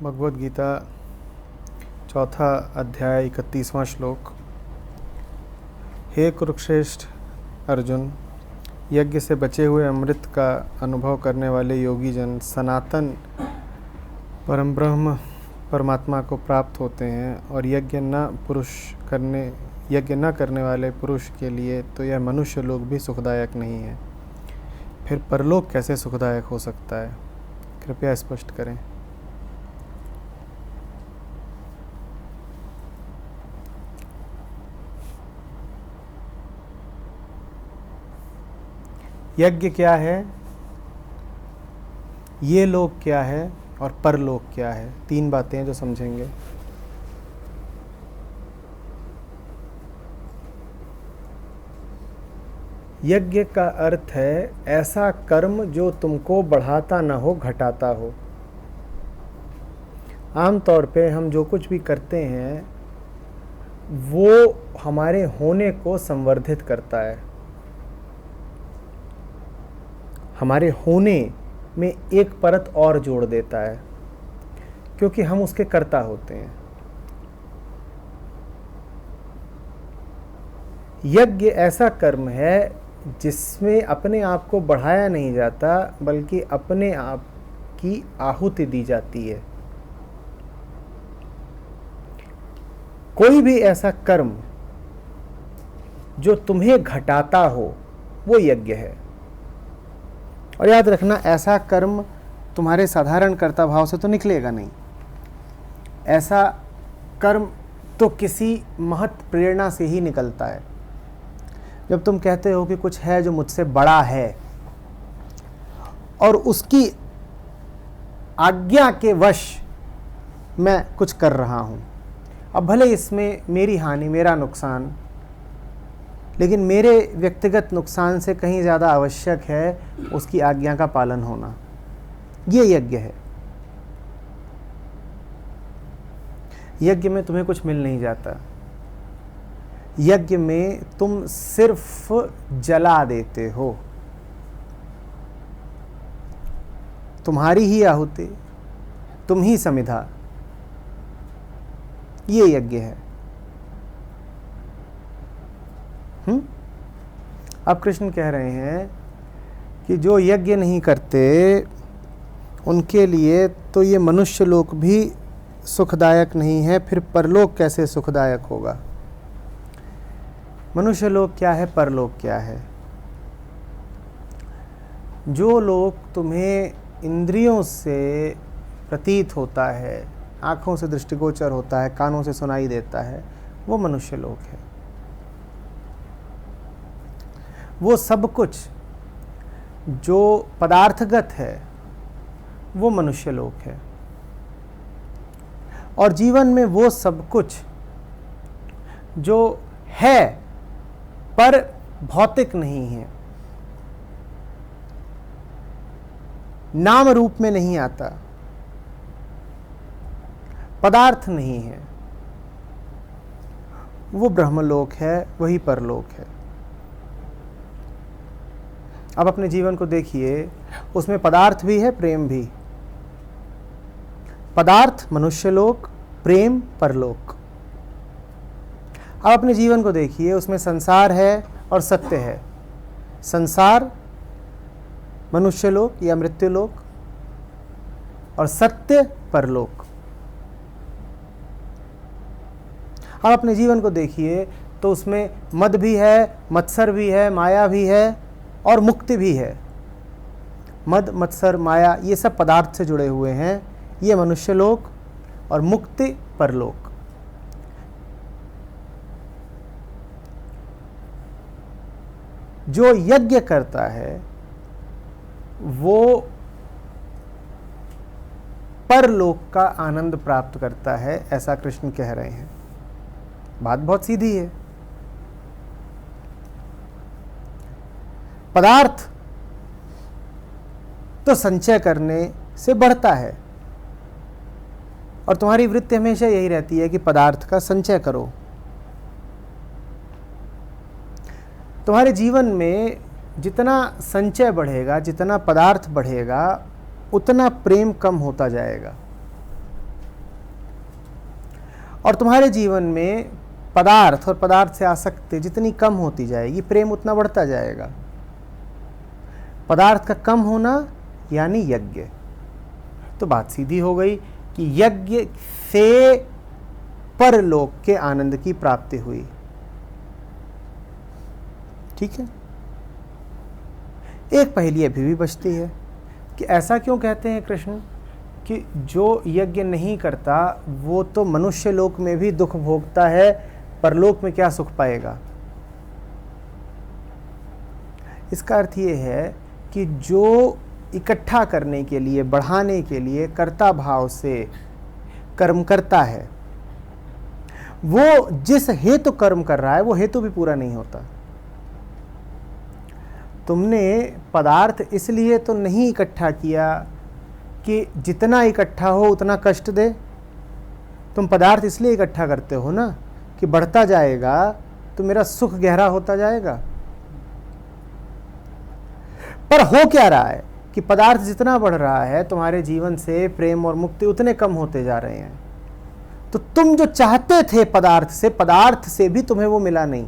भगवद गीता चौथा अध्याय 31वां श्लोक। हे कुरुश्रेष्ठ अर्जुन, यज्ञ से बचे हुए अमृत का अनुभव करने वाले योगी जन सनातन परम ब्रह्म परमात्मा को प्राप्त होते हैं, और यज्ञ न करने वाले पुरुष के लिए तो यह मनुष्य लोग भी सुखदायक नहीं है। फिर परलोक कैसे सुखदायक हो सकता है? कृपया स्पष्ट करें। यज्ञ क्या है, ये लोक क्या है और परलोक क्या है? तीन बातें हैं जो समझेंगे। यज्ञ का अर्थ है ऐसा कर्म जो तुमको बढ़ाता ना हो, घटाता हो। आमतौर पे हम जो कुछ भी करते हैं वो हमारे होने को संवर्धित करता है, हमारे होने में एक परत और जोड़ देता है, क्योंकि हम उसके कर्ता होते हैं। यज्ञ ऐसा कर्म है जिसमें अपने आप को बढ़ाया नहीं जाता, बल्कि अपने आप की आहुति दी जाती है। कोई भी ऐसा कर्म जो तुम्हें घटाता हो वो यज्ञ है। और याद रखना, ऐसा कर्म तुम्हारे साधारण कर्ता भाव से तो निकलेगा नहीं। ऐसा कर्म तो किसी महत् प्रेरणा से ही निकलता है। जब तुम कहते हो कि कुछ है जो मुझसे बड़ा है और उसकी आज्ञा के वश मैं कुछ कर रहा हूं, अब भले इसमें मेरी हानि, मेरा नुकसान, लेकिन मेरे व्यक्तिगत नुकसान से कहीं ज़्यादा आवश्यक है उसकी आज्ञा का पालन होना, ये यज्ञ है। यज्ञ में तुम्हें कुछ मिल नहीं जाता। यज्ञ में तुम सिर्फ जला देते हो, तुम्हारी ही आहुति, तुम ही समिधा, ये यज्ञ है। अब कृष्ण कह रहे हैं कि जो यज्ञ नहीं करते उनके लिए तो ये मनुष्य लोक भी सुखदायक नहीं है, फिर परलोक कैसे सुखदायक होगा? मनुष्य लोक क्या है, परलोक क्या है? जो लोक तुम्हें इंद्रियों से प्रतीत होता है, आँखों से दृष्टिगोचर होता है, कानों से सुनाई देता है, वो मनुष्य लोक है। वो सब कुछ जो पदार्थगत है वो मनुष्य लोक है। और जीवन में वो सब कुछ जो है पर भौतिक नहीं है, नाम रूप में नहीं आता, पदार्थ नहीं है, वो ब्रह्मलोक है, वही परलोक है। अब अपने जीवन को देखिए, उसमें पदार्थ भी है, प्रेम भी। पदार्थ मनुष्य लोक, प्रेम परलोक। अब अपने जीवन को देखिए, उसमें संसार है और सत्य है। संसार मनुष्य लोक या मृत्यु लोक, और सत्य परलोक। अब अपने जीवन को देखिए तो उसमें मद भी है, मत्सर भी है, माया भी है और मुक्ति भी है। मद, मत्सर, माया ये सब पदार्थ से जुड़े हुए हैं। ये मनुष्य लोक और मुक्ति परलोक। जो यज्ञ करता है वो परलोक का आनंद प्राप्त करता है, ऐसा कृष्ण कह रहे हैं। बात बहुत सीधी है। पदार्थ तो संचय करने से बढ़ता है, और तुम्हारी वृत्ति हमेशा यही रहती है कि पदार्थ का संचय करो। तुम्हारे जीवन में जितना संचय बढ़ेगा, जितना पदार्थ बढ़ेगा, उतना प्रेम कम होता जाएगा। और तुम्हारे जीवन में पदार्थ और पदार्थ से आसक्ति जितनी कम होती जाएगी, प्रेम उतना बढ़ता जाएगा। पदार्थ का कम होना यानी यज्ञ। तो बात सीधी हो गई कि यज्ञ से परलोक के आनंद की प्राप्ति हुई। ठीक है। एक पहेली अभी भी बचती है कि ऐसा क्यों कहते हैं कृष्ण कि जो यज्ञ नहीं करता वो तो मनुष्य लोक में भी दुख भोगता है, परलोक में क्या सुख पाएगा। इसका अर्थ ये है कि जो इकट्ठा करने के लिए, बढ़ाने के लिए कर्ता भाव से कर्म करता है, वो जिस हेतु कर्म कर रहा है वो हेतु भी पूरा नहीं होता। तुमने पदार्थ इसलिए तो नहीं इकट्ठा किया कि जितना इकट्ठा हो उतना कष्ट दे। तुम पदार्थ इसलिए इकट्ठा करते हो ना कि बढ़ता जाएगा तो मेरा सुख गहरा होता जाएगा। पर हो क्या रहा है कि पदार्थ जितना बढ़ रहा है तुम्हारे जीवन से प्रेम और मुक्ति उतने कम होते जा रहे हैं। तो तुम जो चाहते थे पदार्थ से भी तुम्हें वो मिला नहीं।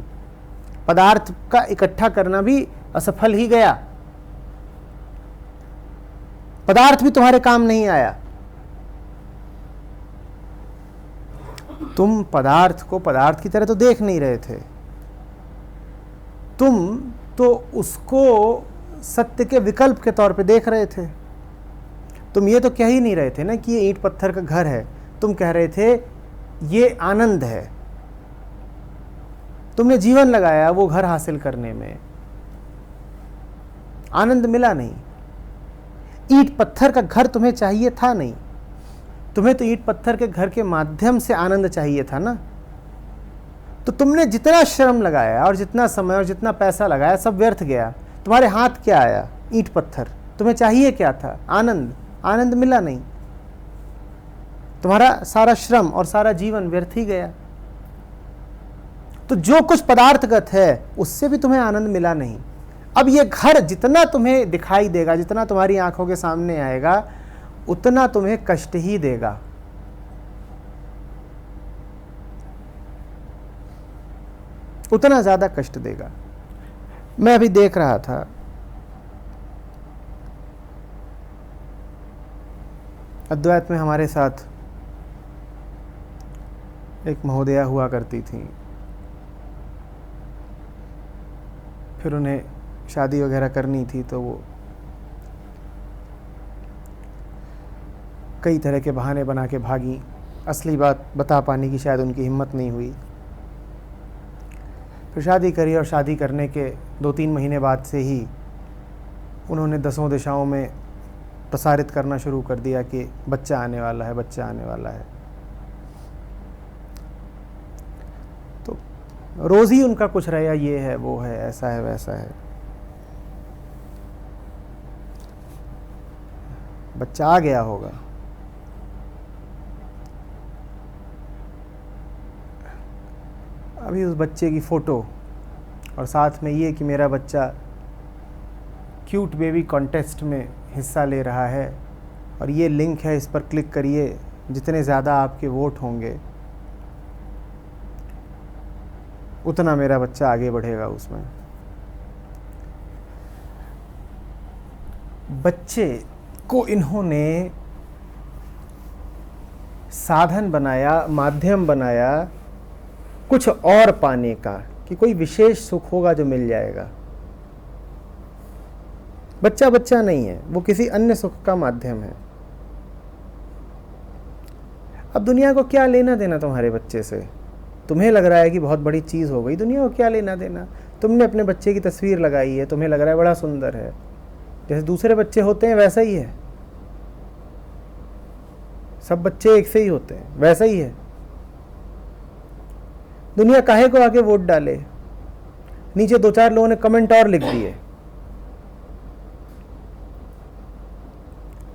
पदार्थ का इकट्ठा करना भी असफल ही गया, पदार्थ भी तुम्हारे काम नहीं आया। तुम पदार्थ को पदार्थ की तरह तो देख नहीं रहे थे, तुम तो उसको सत्य के विकल्प के तौर पे देख रहे थे। तुम ये तो कह ही नहीं रहे थे ना कि ये ईंट पत्थर का घर है, तुम कह रहे थे ये आनंद है। तुमने जीवन लगाया वो घर हासिल करने में, आनंद मिला नहीं। ईंट पत्थर का घर तुम्हें चाहिए था नहीं, तुम्हें तो ईंट पत्थर के घर के माध्यम से आनंद चाहिए था ना। तो तुमने जितना श्रम लगाया और जितना समय और जितना पैसा लगाया सब व्यर्थ गया। तुम्हारे हाथ क्या आया? ईंट पत्थर। तुम्हें चाहिए क्या था? आनंद। आनंद मिला नहीं, तुम्हारा सारा श्रम और सारा जीवन व्यर्थ ही गया। तो जो कुछ पदार्थगत है उससे भी तुम्हें आनंद मिला नहीं। अब ये घर जितना तुम्हें दिखाई देगा, जितना तुम्हारी आंखों के सामने आएगा, उतना तुम्हें कष्ट ही देगा। उतना ज्यादा कष्ट देगा। मैं अभी देख रहा था, अद्वैत में हमारे साथ एक महोदया हुआ करती थी। फिर उन्हें शादी वगैरह करनी थी तो वो कई तरह के बहाने बना के भागी। असली बात बता पाने की शायद उनकी हिम्मत नहीं हुई। फिर शादी करी और शादी करने के 2-3 महीने बाद से ही उन्होंने 10 दिशाओं में प्रसारित करना शुरू कर दिया कि बच्चा आने वाला है, बच्चा आने वाला है। तो रोज़ ही उनका कुछ रहा, ये है, वो है, ऐसा है, वैसा है। बच्चा आ गया होगा। अभी उस बच्चे की फ़ोटो और साथ में ये कि मेरा बच्चा क्यूट बेबी कॉन्टेस्ट में हिस्सा ले रहा है और ये लिंक है, इस पर क्लिक करिए, जितने ज़्यादा आपके वोट होंगे उतना मेरा बच्चा आगे बढ़ेगा उसमें। बच्चे को इन्होंने साधन बनाया, माध्यम बनाया कुछ और पाने का, कि कोई विशेष सुख होगा जो मिल जाएगा। बच्चा बच्चा नहीं है, वो किसी अन्य सुख का माध्यम है। अब दुनिया को क्या लेना देना तुम्हारे बच्चे से? तुम्हें लग रहा है कि बहुत बड़ी चीज़ हो गई, दुनिया को क्या लेना देना? तुमने अपने बच्चे की तस्वीर लगाई है, तुम्हें लग रहा है बड़ा सुंदर है, जैसे दूसरे बच्चे होते हैं वैसा ही है। सब बच्चे एक से ही होते हैं, वैसा ही है। दुनिया काहे को आके वोट डाले? नीचे 2-4 लोगों ने कमेंट और लिख दिए,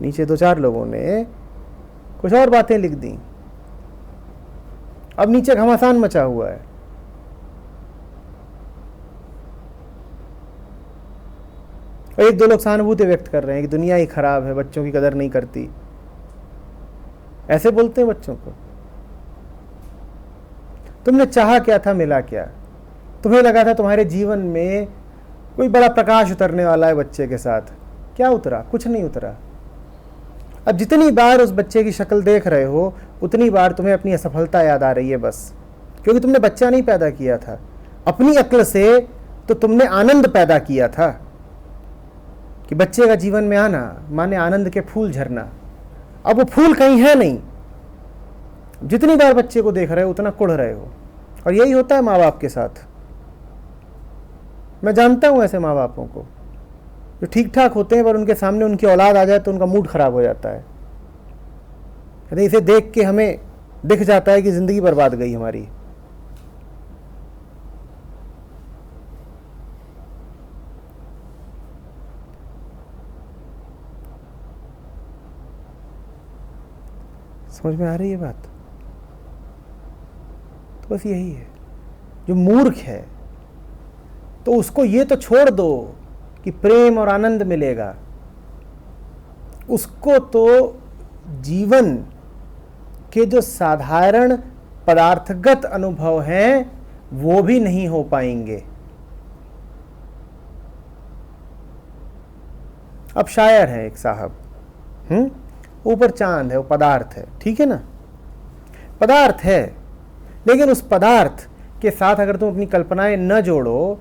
नीचे 2-4 लोगों ने कुछ और बातें लिख दी। अब नीचे घमासान मचा हुआ है। और 1-2 लोग सहानुभूति व्यक्त कर रहे हैं कि दुनिया ही खराब है, बच्चों की कदर नहीं करती। ऐसे बोलते हैं बच्चों को। तुमने चाहा क्या था, मिला क्या? तुम्हें लगा था तुम्हारे जीवन में कोई बड़ा प्रकाश उतरने वाला है बच्चे के साथ, क्या उतरा? कुछ नहीं उतरा। अब जितनी बार उस बच्चे की शक्ल देख रहे हो उतनी बार तुम्हें अपनी असफलता याद आ रही है, बस क्योंकि तुमने बच्चा नहीं पैदा किया था, अपनी अक्ल से तो तुमने आनंद पैदा किया था कि बच्चे का जीवन में आना माने आनंद के फूल झरना। अब वो फूल कहीं है नहीं, जितनी बार बच्चे को देख रहे हो उतना कुढ़ रहे हो। और यही होता है माँ बाप के साथ। मैं जानता हूं ऐसे माँ बापों को जो ठीक ठाक होते हैं पर उनके सामने उनकी औलाद आ जाए तो उनका मूड खराब हो जाता है। कहते इसे देख के हमें दिख जाता है कि जिंदगी बर्बाद गई हमारी। समझ में आ रही है बात? तो बस यही है, जो मूर्ख है तो उसको ये तो छोड़ दो कि प्रेम और आनंद मिलेगा, उसको तो जीवन के जो साधारण पदार्थगत अनुभव हैं वो भी नहीं हो पाएंगे। अब शायर है एक साहब, ऊपर चांद है, वो पदार्थ है, ठीक है ना, पदार्थ है, लेकिन उस पदार्थ के साथ अगर तुम अपनी कल्पनाएं न जोड़ो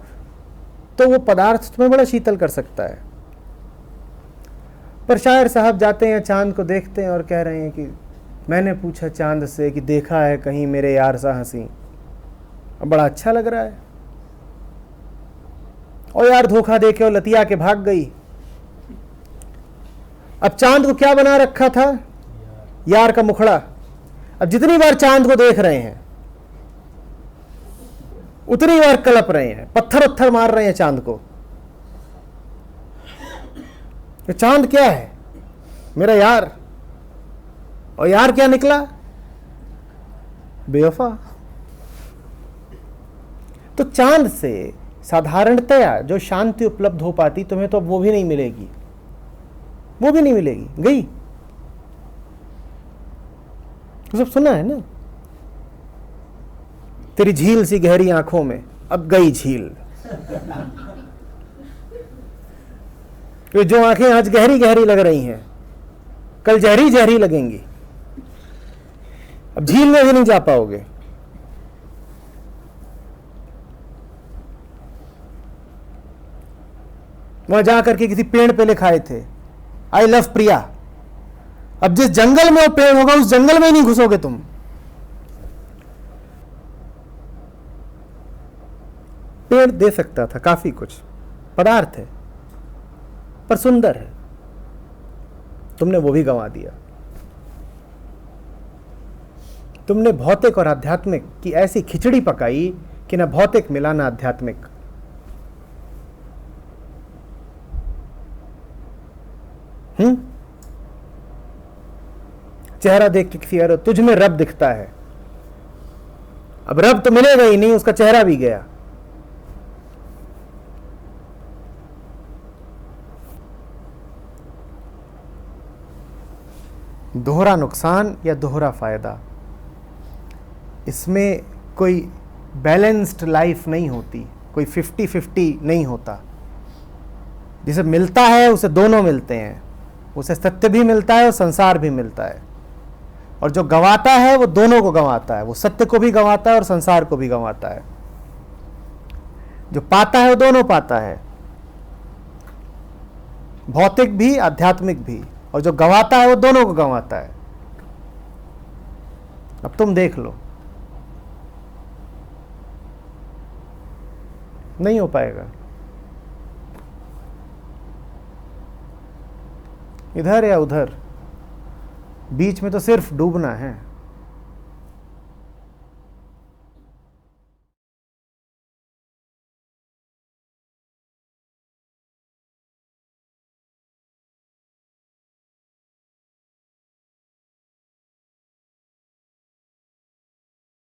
तो वो पदार्थ तुम्हें बड़ा शीतल कर सकता है। पर शायर साहब जाते हैं, चांद को देखते हैं और कह रहे हैं कि मैंने पूछा चांद से कि देखा है कहीं मेरे यार सा हंसी, अब बड़ा अच्छा लग रहा है। और यार धोखा दे के और लतिया के भाग गई। अब चांद को क्या बना रखा था? यार का मुखड़ा। अब जितनी बार चांद को देख रहे हैं उतनी बार कलप रहे हैं, पत्थर उत्थर मार रहे हैं चांद को। तो चांद क्या है? मेरा यार। और यार क्या निकला? बेवफा। तो चांद से साधारणतया जो शांति उपलब्ध हो पाती तुम्हें तो अब वो भी नहीं मिलेगी, वो भी नहीं मिलेगी, गई। तो सब सुना है ना, तेरी झील सी गहरी आंखों में अब गई झील। तो जो आंखें आज गहरी गहरी लग रही हैं कल जहरी जहरी लगेंगी, अब झील में भी नहीं जा पाओगे। वहां जाकर के किसी पेड़ पे लिखाए थे आई लव प्रिया। अब जिस जंगल में वो पेड़ होगा उस जंगल में ही नहीं घुसोगे तुम। पेड़ दे सकता था काफी कुछ, पदार्थ है पर सुंदर है, तुमने वो भी गंवा दिया। तुमने भौतिक और आध्यात्मिक की ऐसी खिचड़ी पकाई कि ना भौतिक मिला ना आध्यात्मिक। चेहरा देख के किसी और तुझ में रब दिखता है, अब रब तो मिलेगा ही नहीं, उसका चेहरा भी गया। दोहरा नुकसान या दोहरा फायदा, इसमें कोई बैलेंस्ड लाइफ नहीं होती, कोई 50-50 नहीं होता। जिसे मिलता है उसे दोनों मिलते हैं, उसे सत्य भी मिलता है और संसार भी मिलता है। और जो गंवाता है वो दोनों को गंवाता है, वो सत्य को भी गंवाता है और संसार को भी गंवाता है। जो पाता है वो दोनों पाता है, भौतिक भी आध्यात्मिक भी। और जो गंवाता है वो दोनों को गंवाता है। अब तुम देख लो, नहीं हो पाएगा। इधर या उधर, बीच में तो सिर्फ डूबना है।